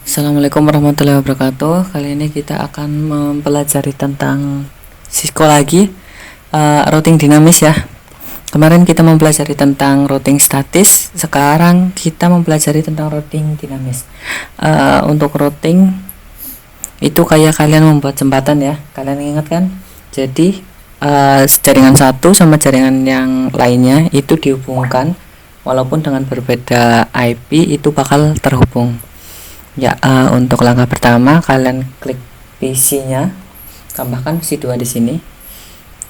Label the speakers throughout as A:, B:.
A: Assalamualaikum warahmatullahi wabarakatuh. Kali ini kita akan mempelajari tentang psikologi routing dinamis ya. Kemarin kita mempelajari tentang routing statis, sekarang kita mempelajari tentang routing dinamis. Untuk routing itu kayak kalian membuat jembatan ya. Kalian ingat kan? Jadi jaringan satu sama jaringan yang lainnya itu dihubungkan, walaupun dengan berbeda IP itu bakal terhubung. Ya, untuk langkah pertama kalian klik PC-nya, tambahkan PC 2 di sini.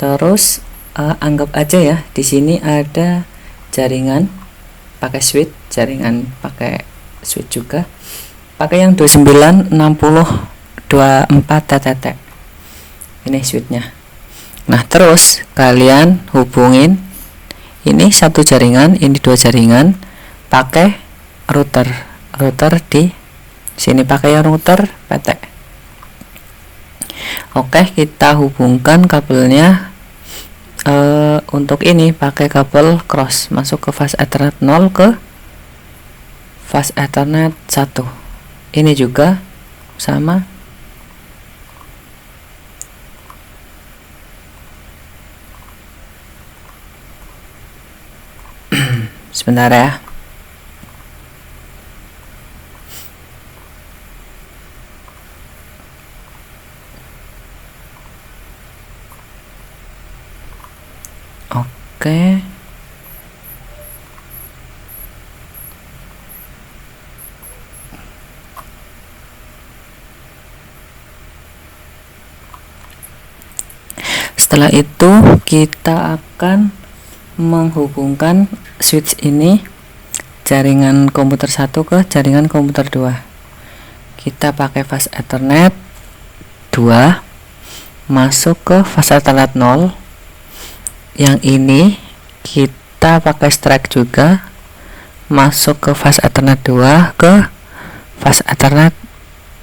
A: Terus anggap aja ya di sini ada jaringan pakai switch, jaringan pakai switch juga. Pakai yang 29 60 24 TTT. Ini switchnya. Nah, terus kalian hubungin ini satu jaringan, ini dua jaringan pakai router di sini, pakai yang router PT. Oke, kita hubungkan kabelnya. Untuk ini pakai kabel cross, masuk ke fase Ethernet 0 ke fase Ethernet 1. Ini juga sama. Sebentar ya. Oke. Setelah itu kita akan menghubungkan switch ini, jaringan komputer 1 ke jaringan komputer 2. Kita pakai fase Ethernet 2 masuk ke fase Ethernet 0. Yang ini kita pakai strike juga masuk ke fase Ethernet 2 ke fase Ethernet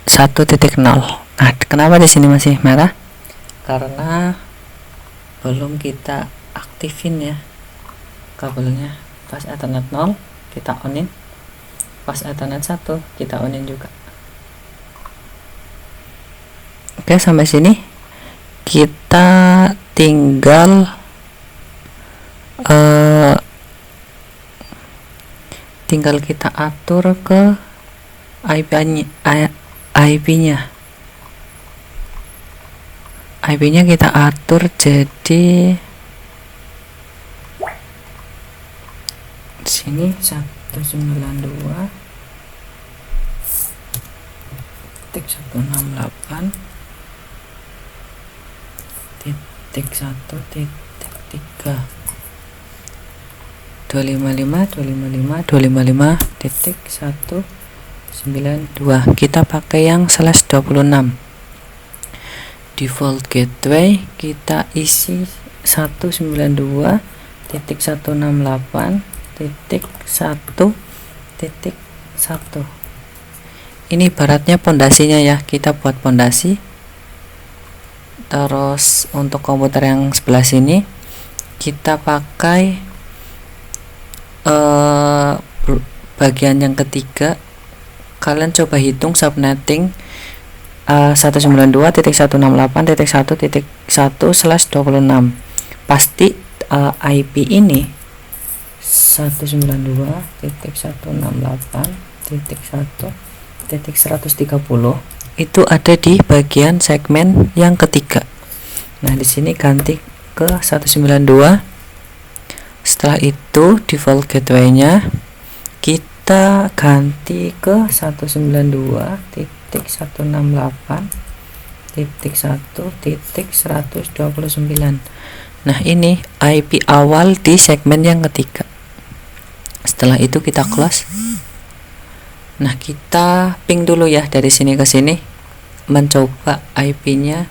A: 1.0. Nah, kenapa di sini masih merah? Karena belum kita aktifin ya kabelnya. Fase Ethernet 0 kita onin, fase Ethernet 1 kita onin juga. Oke, sampai sini kita tinggal kita atur ke IP-nya kita atur jadi sini 192.168.1.3 255.192. Kita pakai yang /26. Default gateway kita isi 192.168.1.1. Ini ibaratnya pondasinya ya, kita buat pondasi. Terus untuk komputer yang sebelah sini kita pakai bagian yang ketiga. Kalian coba hitung subnetting 192.168.1.1/26. Pasti IP ini 192.168.1.130 itu ada di bagian segmen yang ketiga. Nah, di sini ganti ke 192. Setelah itu default gateway-nya kita ganti ke 192.168.1.129. Nah, ini IP awal di segmen yang ketiga. Setelah itu kita close. Nah, kita ping dulu ya dari sini ke sini, mencoba IP-nya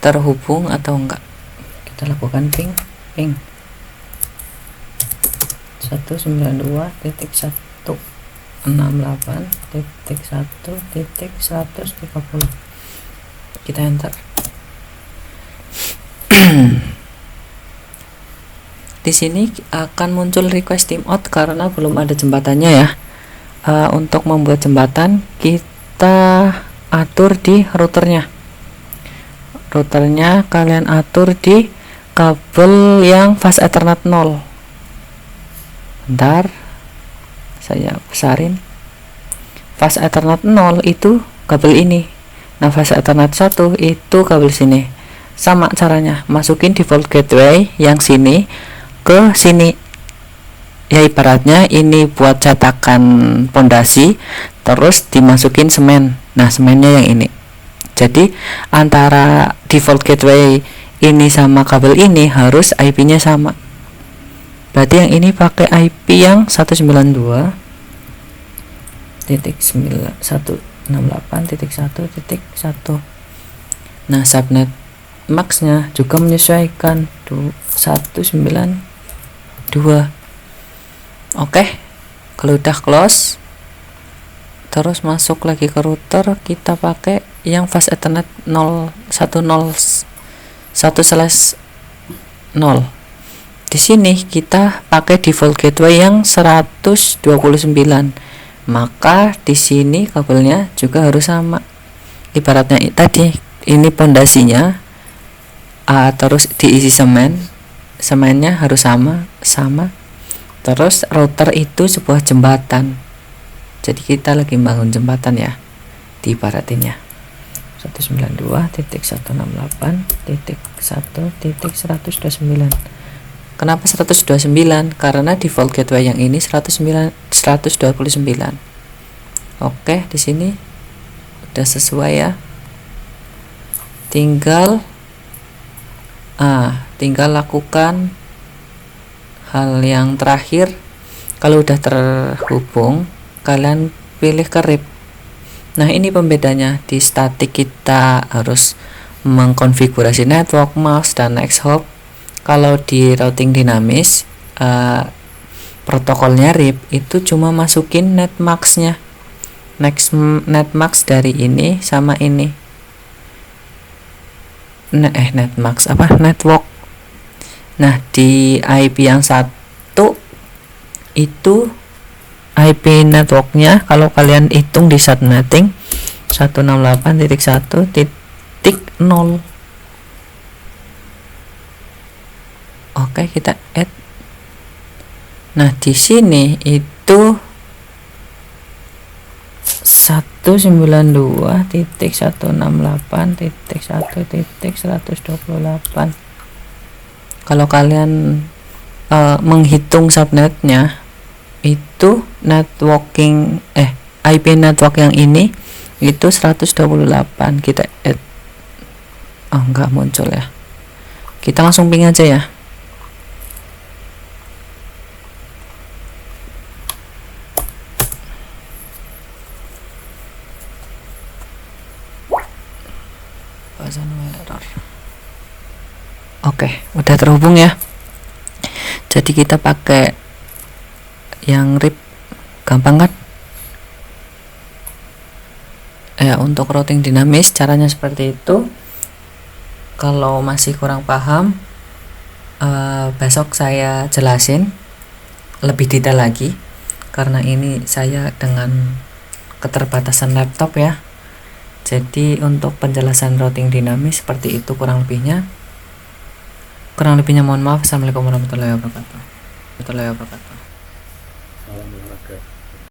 A: terhubung atau enggak. Kita lakukan ping 192.168.1.130. Kita enter. di sini akan muncul request timeout karena belum ada jembatannya ya. Untuk membuat jembatan kita atur di routernya. Kalian atur di kabel yang fast Ethernet 0. Bentar, saya besarin. Fast Ethernet 0 itu kabel ini. Nah, fast Ethernet 1 itu kabel sini. Sama caranya, masukin default gateway yang sini ke sini. Ya ibaratnya ini buat cetakan pondasi, terus dimasukin semen. Nah, semennya yang ini. Jadi antara default gateway ini sama kabel ini harus IP-nya sama. Berarti yang ini pakai IP yang 192.168.1.1. Nah, subnet max-nya juga menyesuaikan 192. Oke, kalau udah close, terus masuk lagi ke router, kita pakai yang fast Ethernet 101/0. Di sini kita pakai default gateway yang 129. Maka di sini kabelnya juga harus sama. Ibaratnya tadi ini pondasinya, terus diisi semen, semennya harus sama. Terus router itu sebuah jembatan. Jadi kita lagi bangun jembatan ya, diibaratinnya 192.168.1.129. Kenapa 129? Karena default gateway yang ini 129. Oke, di sini udah sesuai ya. Tinggal lakukan hal yang terakhir. Kalau udah terhubung, kalian pilih ke RIP. Nah, ini pembedanya. Di static kita harus mengkonfigurasi network, mask, dan next hop. Kalau di routing dinamis, protokolnya RIP itu cuma masukin netmax-nya. Netmax dari ini sama ini. Netmax apa? Network. Nah, di IP yang satu itu IP networknya kalau kalian hitung di subnetting 168.1.0. Oke, kita add. Nah, di sini itu 192.168.128. Kalau kalian menghitung subnetnya itu networking IP network yang ini itu 128. Kita add. Enggak muncul ya. Kita langsung ping aja ya. Error. Oke, udah terhubung ya. Jadi kita pakai yang RIP, gampang kan? Untuk routing dinamis caranya seperti itu. Kalau masih kurang paham, besok saya jelasin lebih detail lagi, karena ini saya dengan keterbatasan laptop ya. Jadi untuk penjelasan routing dinamis seperti itu kurang lebihnya. Mohon maaf. Assalamualaikum warahmatullahi wabarakatuh.